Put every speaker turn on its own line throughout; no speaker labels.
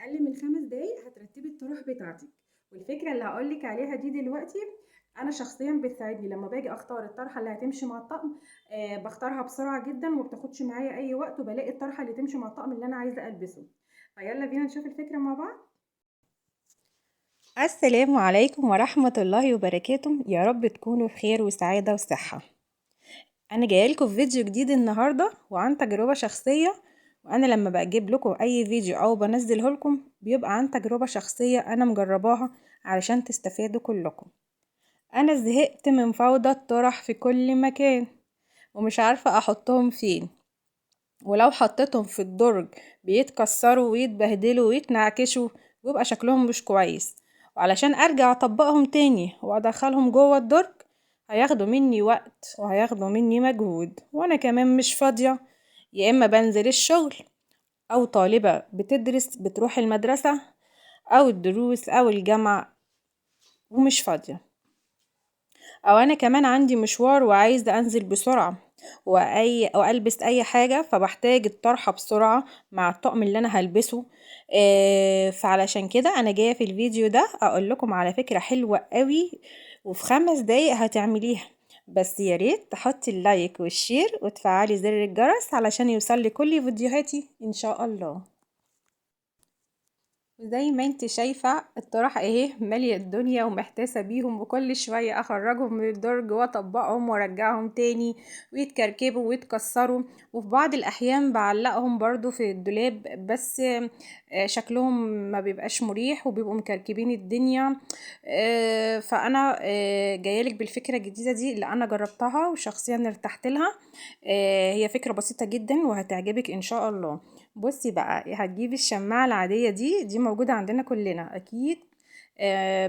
اقل من 5 دقايق هترتبي الطرح بتاعتك. والفكره اللي هقولك عليها دي دلوقتي انا شخصيا بتساعدني لما باجي اختار الطرحه اللي هتمشي مع الطقم. بختارها بسرعه جدا وما بتاخدش معايا اي وقت، وبلاقي الطرحه اللي تمشي مع الطقم اللي انا عايزه البسه. فيلا بينا نشوف الفكره مع بعض.
السلام عليكم ورحمة الله وبركاته، يا رب تكونوا بخير وسعادة وصحة. أنا جاية لكم في فيديو جديد النهاردة وعن تجربة شخصية. وأنا لما بجيب لكم أي فيديو أو بنزله لكم بيبقى عن تجربة شخصية أنا مجرباها علشان تستفادوا كلكم. أنا زهقت من فوضى الطرح في كل مكان ومش عارفة أحطهم فين، ولو حطيتهم في الدرج بيتكسروا ويتبهدلوا ويتنعكشوا ويبقى شكلهم مش كويس. وعلشان ارجع اطبقهم تاني وادخلهم جوه الدرج هياخدوا مني وقت وهياخدوا مني مجهود، وانا كمان مش فاضية. يا اما بنزل الشغل، او طالبة بتدرس بتروح المدرسة او الدروس او الجامعة ومش فاضية، او انا كمان عندي مشوار وعايزة انزل بسرعة او البس اي حاجة، فبحتاج الطرحة بسرعة مع الطقم اللي انا هلبسه. فعلشان كده انا جاية في الفيديو ده اقول لكم على فكرة حلوة قوي وفي 5 دقايق هتعمليها. بس يا ريت تحطي اللايك والشير وتفعلي زر الجرس علشان يوصل لكل فيديوهاتي ان شاء الله. زي ما انت شايفة الطرح اهي مالية الدنيا ومحتاسة بيهم، وكل شوية اخرجهم من الدرج واطبقهم وارجعهم تاني ويتكركبوا ويتكسروا. وفي بعض الاحيان بعلقهم برضو في الدولاب، بس شكلهم ما بيبقاش مريح وبيبقوا مكركبين الدنيا. فانا جايلك بالفكرة الجديدة دي اللي انا جربتها وشخصيا ارتحت لها. هي فكرة بسيطة جدا وهتعجبك ان شاء الله. بصي بقى، هتجيبي الشماعة العادية دي موجودة عندنا كلنا أكيد.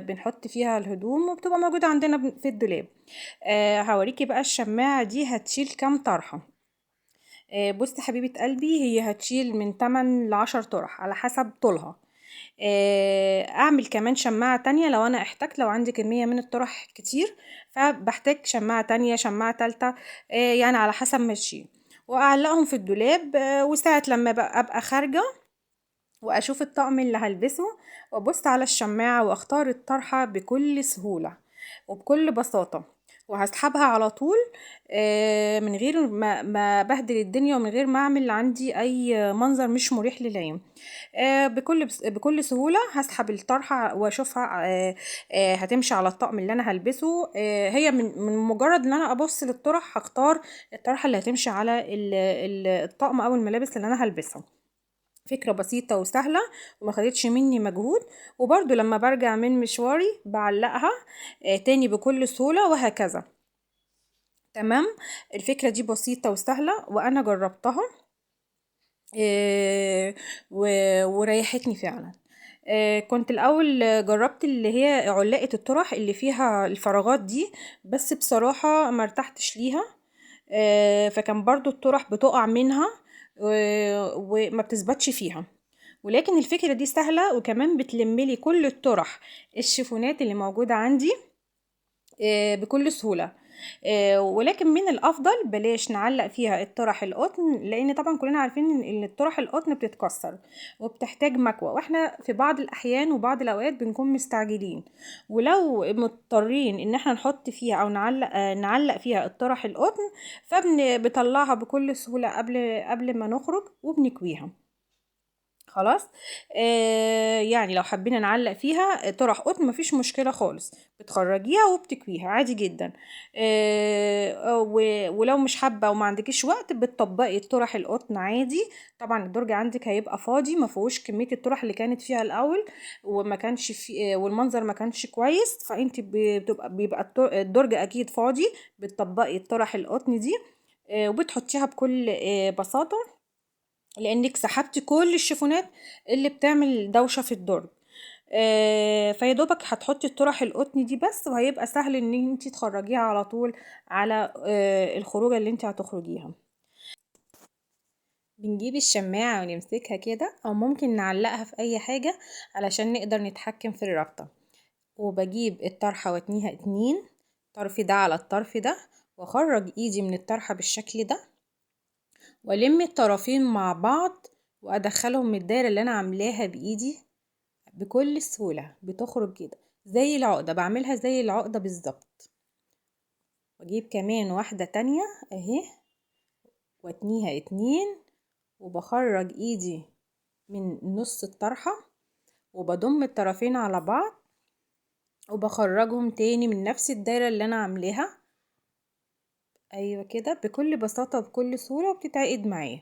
بنحط فيها الهدوم وبتبقى موجودة عندنا في الدولاب. هوريكي بقى الشماعة دي هتشيل كام طرحة. بصي حبيبة قلبي، هي هتشيل من 8 ل 10 طرح على حسب طولها. اعمل كمان شماعة تانية لو انا احتاج، لو عندي كمية من الطرح كتير فبحتاج شماعة تانية شماعة تالتة. يعني على حسب ما اشيل واعلقهم في الدولاب. وساعة لما ابقى خارجة واشوف الطقم اللي هلبسه وابص على الشماعة واختار الطرحة بكل سهولة وبكل بساطة، وهسحبها على طول من غير ما بهدل الدنيا ومن غير ما اعمل عندي اي منظر مش مريح للعين. بكل سهولة هسحب الطرحة واشوفها هتمشي على الطقم اللي انا هلبسه. هي من مجرد ان انا ابص للطرح هختار الطرحة اللي هتمشي على الطقم او الملابس اللي انا هلبسها. فكرة بسيطة وسهلة وما خدتش مني مجهود، وبرضو لما برجع من مشواري بعلقها تاني بكل سهولة وهكذا. تمام. الفكرة دي بسيطة وسهلة وانا جربتها آه، وريحتني فعلا. كنت الاول جربت اللي هي علقة الطرح اللي فيها الفراغات دي، بس بصراحة ما ارتحتش ليها. فكان برضو الطرح بتقع منها وما بتثبتش فيها. ولكن الفكرة دي سهلة وكمان بتلملي كل الطرح الشيفونات اللي موجودة عندي بكل سهولة. ولكن من الافضل بلاش نعلق فيها الطرح القطن، لان طبعا كلنا عارفين ان الطرح القطن بتتكسر وبتحتاج مكوى، واحنا في بعض الاحيان وبعض الاوقات بنكون مستعجلين، ولو مضطرين ان احنا نحط فيها او نعلق فيها الطرح القطن فبنطلعها بكل سهولة قبل ما نخرج وبنكويها. خلاص. يعني لو حبينا نعلق فيها طرح قطن مفيش مشكلة خالص، بتخرجيها وبتكويها عادي جدا. ولو مش حابة وما عندكيش وقت بتطبقي الطرح القطن عادي. طبعا الدرج عندك هيبقى فاضي ما فيهوش كمية الطرح اللي كانت فيها الاول، وما كانش في والمنظر ما كانش كويس، فانت بيبقى الدرج اكيد فاضي. بتطبقي الطرح القطن دي وبتحطيها بكل بساطة، لانك سحبتي كل الشيفونات اللي بتعمل دوشة في الدرج. فيدوبك هتحطي الطرح القطن دي بس، وهيبقى سهل ان انتي تخرجيها على طول على الخروجه اللي انتي هتخرجيها. بنجيب الشماعة ونمسكها كده او ممكن نعلقها في اي حاجة علشان نقدر نتحكم في الرابطة. وبجيب الطرحة واتنيها اتنين، طرف ده على الطرف ده، واخرج ايدي من الطرحة بالشكل ده والم الطرفين مع بعض وادخلهم من الدايرة اللي انا عاملاها بايدي بكل سهولة. بتخرج كده زي العقدة، بعملها زي العقدة بالظبط. واجيب كمان واحدة تانية اهي واتنيها اتنين، وبخرج ايدي من نص الطرحة وبضم الطرفين على بعض وبخرجهم تاني من نفس الدايرة اللي انا عاملاها. ايوه كده بكل بساطة وبكل سهولة، وبتتعقد معايا.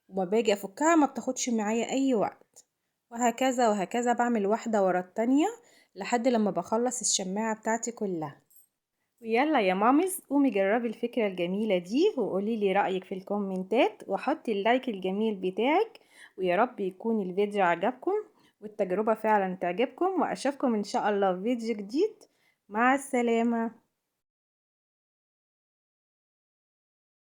وما باجي افكها ما بتاخدش معايا اي وقت. وهكذا وهكذا بعمل واحدة ورا التانية لحد لما بخلص الشماعة بتاعتي كلها. ويلا يا مامز قومي جربي الفكرة الجميلة دي وقولي لي رأيك في الكومنتات، وحطي اللايك الجميل بتاعك. ويا رب يكون الفيديو عجبكم والتجربة فعلا تعجبكم، واشوفكم ان شاء الله في فيديو جديد. مع السلامة.